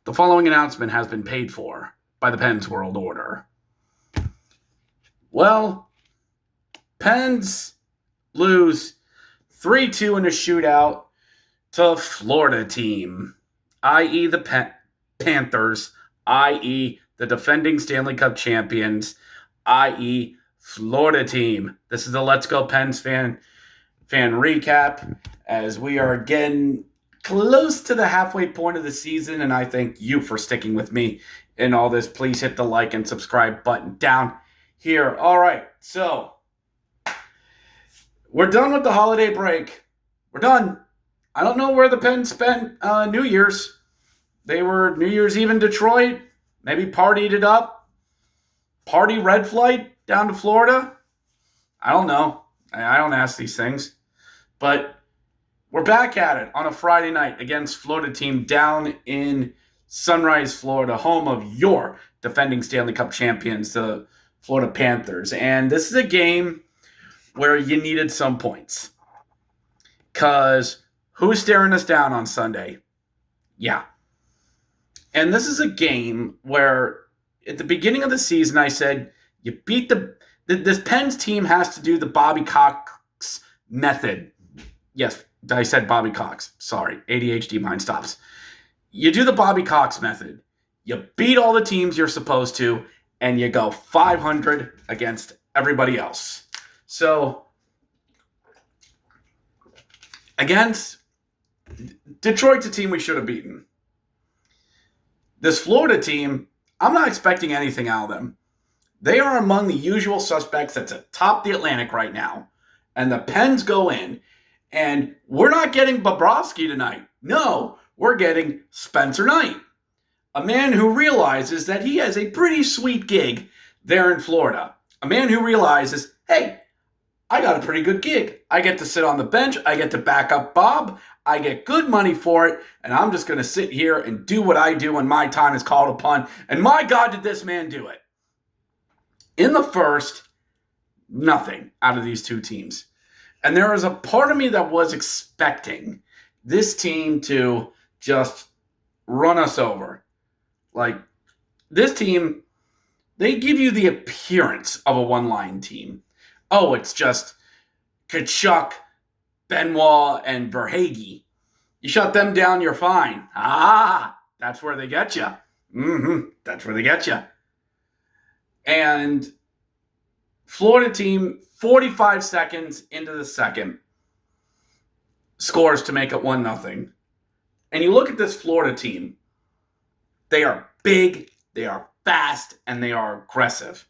The following announcement has been paid for by the Pens World Order. Well, Pens lose 3-2 in a shootout to Florida team, i.e. the Panthers, i.e. the defending Stanley Cup champions, i.e. Florida team. This is the Let's Go Pens fan recap as we are getting close to the halfway point of the season, and I thank you for sticking with me in all this. Please hit the like and subscribe button down here. All right, so we're done with the holiday break. We're done. I don't know where the Pens spent New Year's. They were New Year's Eve in Detroit. Maybe partied it up. Party red flight down to Florida. I don't know. I don't ask these things. But we're back at it on a Friday night against Florida team down in Sunrise, Florida, home of your defending Stanley Cup champions, the Florida Panthers. And this is a game where you needed some points. Because who's staring us down on Sunday? Yeah. And this is a game where at the beginning of the season I said, you beat this Pens team has to do the Bobby Cox method. Yes, I said Bobby Cox. Sorry, ADHD mind stops. You do the Bobby Cox method. You beat all the teams you're supposed to, and you go 500 against everybody else. So, against Detroit's a team we should have beaten. This Florida team, I'm not expecting anything out of them. They are among the usual suspects that's atop the Atlantic right now. And the Pens go in, and we're not getting Bobrovsky tonight. No, we're getting Spencer Knight, a man who realizes that he has a pretty sweet gig there in Florida. A man who realizes, hey, I got a pretty good gig. I get to sit on the bench. I get to back up Bob. I get good money for it, and I'm just going to sit here and do what I do when my time is called upon. And my God, did this man do it. In the first, nothing out of these two teams. And there was a part of me that was expecting this team to just run us over. Like, this team, they give you the appearance of a one-line team. Oh, it's just Tkachuk, Benoit, and Verhaeghe. You shut them down, you're fine. That's where they get you. That's where they get you. And Florida team, 45 seconds into the second, scores to make it 1-0. And you look at this Florida team. They are big, they are fast, and they are aggressive.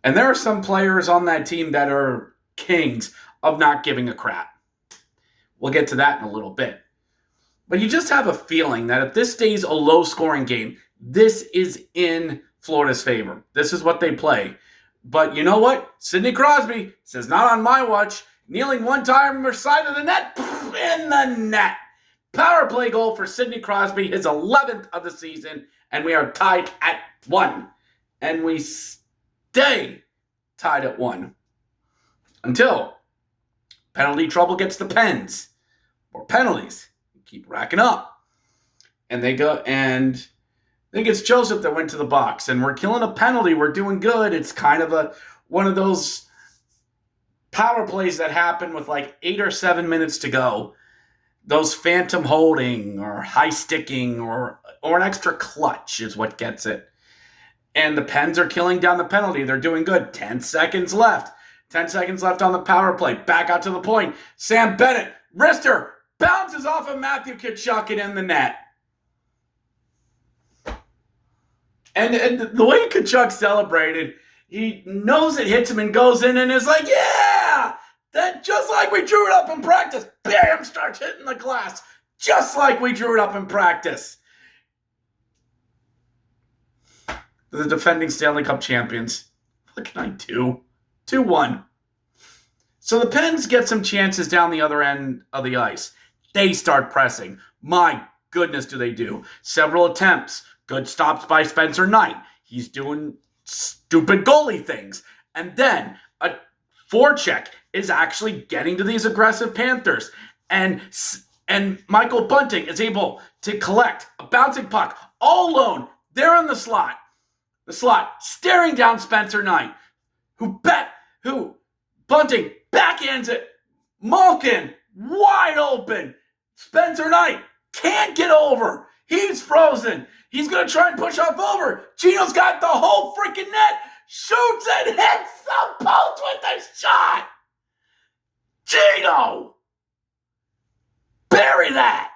And there are some players on that team that are kings of not giving a crap. We'll get to that in a little bit. But you just have a feeling that if this stays a low-scoring game, this is in Florida's favor. This is what they play. But you know what? Sidney Crosby says, not on my watch. Kneeling one time on the side of the net, in the net. Power play goal for Sidney Crosby, his 11th of the season, and we are tied at 1. And we stay tied at 1 until penalty trouble gets the Pens. More penalties. Keep racking up. And they go, and I think it's Joseph that went to the box, and we're killing a penalty. We're doing good. It's kind of one of those power plays that happen with like 8 or 7 minutes to go. Those phantom holding or high sticking or an extra clutch is what gets it. And the Pens are killing down the penalty. They're doing good. 10 seconds left. 10 seconds left on the power play. Back out to the point. Sam Bennett, wrister, bounces off of Matthew Tkachuk and in the net. And the way Tkachuk celebrated, he knows it hits him and goes in and is like, yeah! That just like we drew it up in practice. Bam! Starts hitting the glass. Just like we drew it up in practice. The defending Stanley Cup champions. What can I do? 2-1. So the Pens get some chances down the other end of the ice. They start pressing. My goodness, do they do. Several attempts. Good stops by Spencer Knight. He's doing stupid goalie things. And then a forecheck is actually getting to these aggressive Panthers. And And Michael Bunting is able to collect a bouncing puck all alone there in the slot, staring down Spencer Knight, who Bunting backhands it. Malkin wide open. Spencer Knight can't get over. He's frozen. He's going to try and push off over. Gino's got the whole freaking net. Shoots and hits the post with a shot. Gino! Bury that!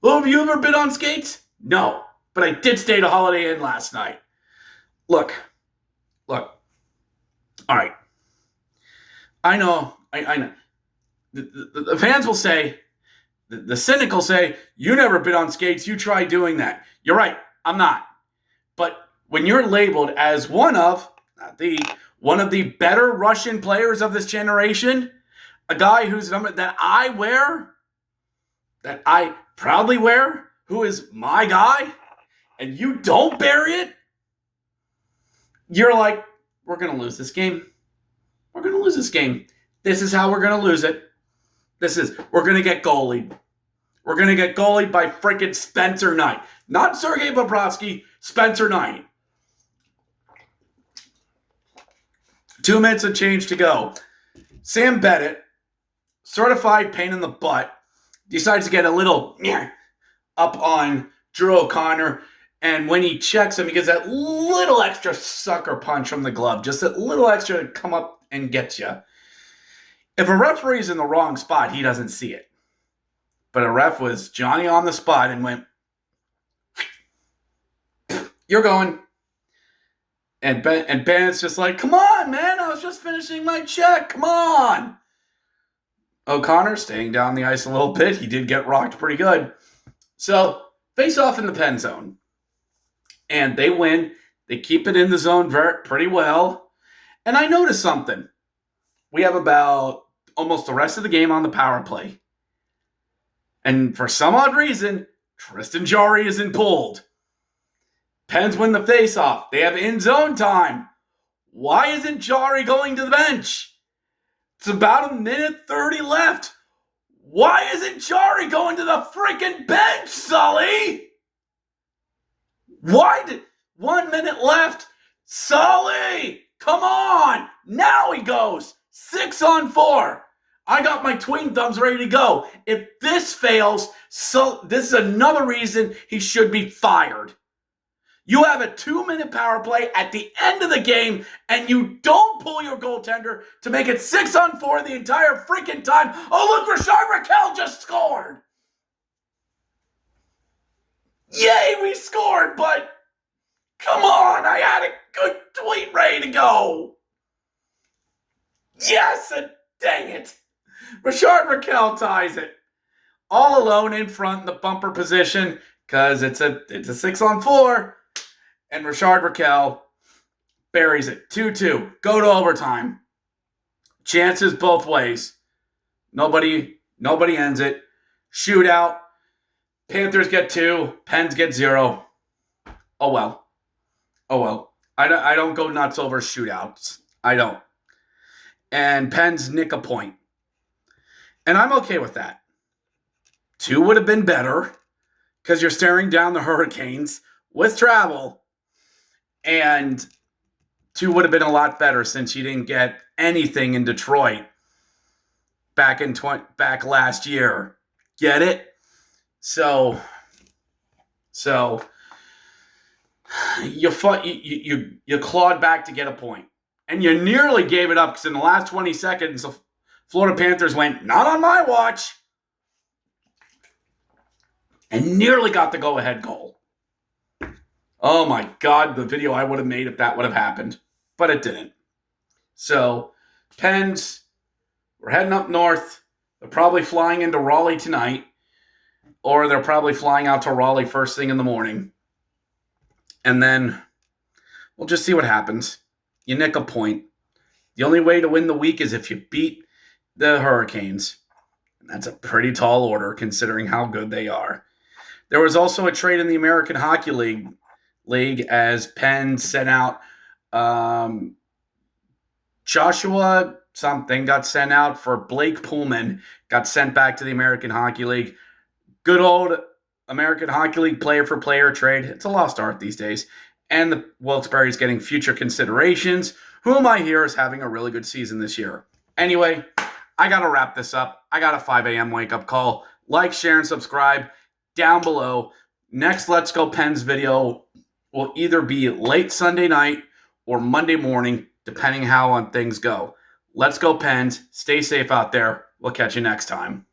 Well, have you ever been on skates? No, but I did stay at a Holiday Inn last night. Look. All right. I know. The fans will say, the cynic will say, you never been on skates, you try doing that. You're right, I'm not. But when you're labeled as one of the better Russian players of this generation, a guy whose number that I proudly wear, who is my guy, and you don't bury it, you're like, we're going to lose this game. We're going to lose this game. This is how we're going to lose it. We're going to get goalied. We're going to get goalied by freaking Spencer Knight. Not Sergei Bobrovsky, Spencer Knight. 2 minutes of change to go. Sam Bennett, certified pain in the butt, decides to get a little up on Drew O'Connor. And when he checks him, he gets that little extra sucker punch from the glove. Just a little extra to come up and get you. If a referee's in the wrong spot, he doesn't see it. But a ref was Johnny on the spot and went, you're going. And Bennett's just like, come on, man. I was just finishing my check. Come on. O'Connor staying down the ice a little bit. He did get rocked pretty good. So, face off in the pen zone. And they win. They keep it in the zone pretty well. And I noticed something. We have about almost the rest of the game on the power play. And for some odd reason, Tristan Jarry isn't pulled. Pens win the face-off. They have in-zone time. Why isn't Jarry going to the bench? It's about 1:30 left. Why isn't Jarry going to the freaking bench, Sully? Why did 1 minute left? Sully, come on. Now he goes. 6-on-4. I got my tween thumbs ready to go. If this fails, so this is another reason he should be fired. You have a 2-minute power play at the end of the game, and you don't pull your goaltender to make it 6-on-4 the entire freaking time. Oh, look, Richard Raquel just scored. Yay, we scored, but come on, I had a good tweet ready to go. Yes, and dang it. Richard Raquel ties it. All alone in front in the bumper position because it's a 6-on-4. And Richard Raquel buries it. 2-2. Go to overtime. Chances both ways. Nobody ends it. Shootout. Panthers get 2. Pens get 0. Oh well. I don't go nuts over shootouts. I don't. And Pens nick a point. And I'm okay with that. 2 would have been better because you're staring down the Hurricanes with travel. And 2 would have been a lot better since you didn't get anything in Detroit back last year. Get it? So you clawed back to get a point. And you nearly gave it up because in the last 20 seconds, the Florida Panthers went, not on my watch, and nearly got the go-ahead goal. Oh my God, the video I would have made if that would have happened. But it didn't. So, Pens, we're heading up north. They're probably flying into Raleigh tonight. Or they're probably flying out to Raleigh first thing in the morning. And then we'll just see what happens. You nick a point. The only way to win the week is if you beat the Hurricanes. And that's a pretty tall order considering how good they are. There was also a trade in the American Hockey League as Penn sent out Joshua something got sent out for Blake Pullman, got sent back to the American Hockey League. Good old American Hockey League player-for-player trade. It's a lost art these days. And the Wilkes-Barre is getting future considerations. Whom I hear is having a really good season this year. Anyway, I got to wrap this up. I got a 5 a.m. wake-up call. Like, share, and subscribe down below. Next Let's Go Pens video will either be late Sunday night or Monday morning, depending how on things go. Let's go Pens. Stay safe out there. We'll catch you next time.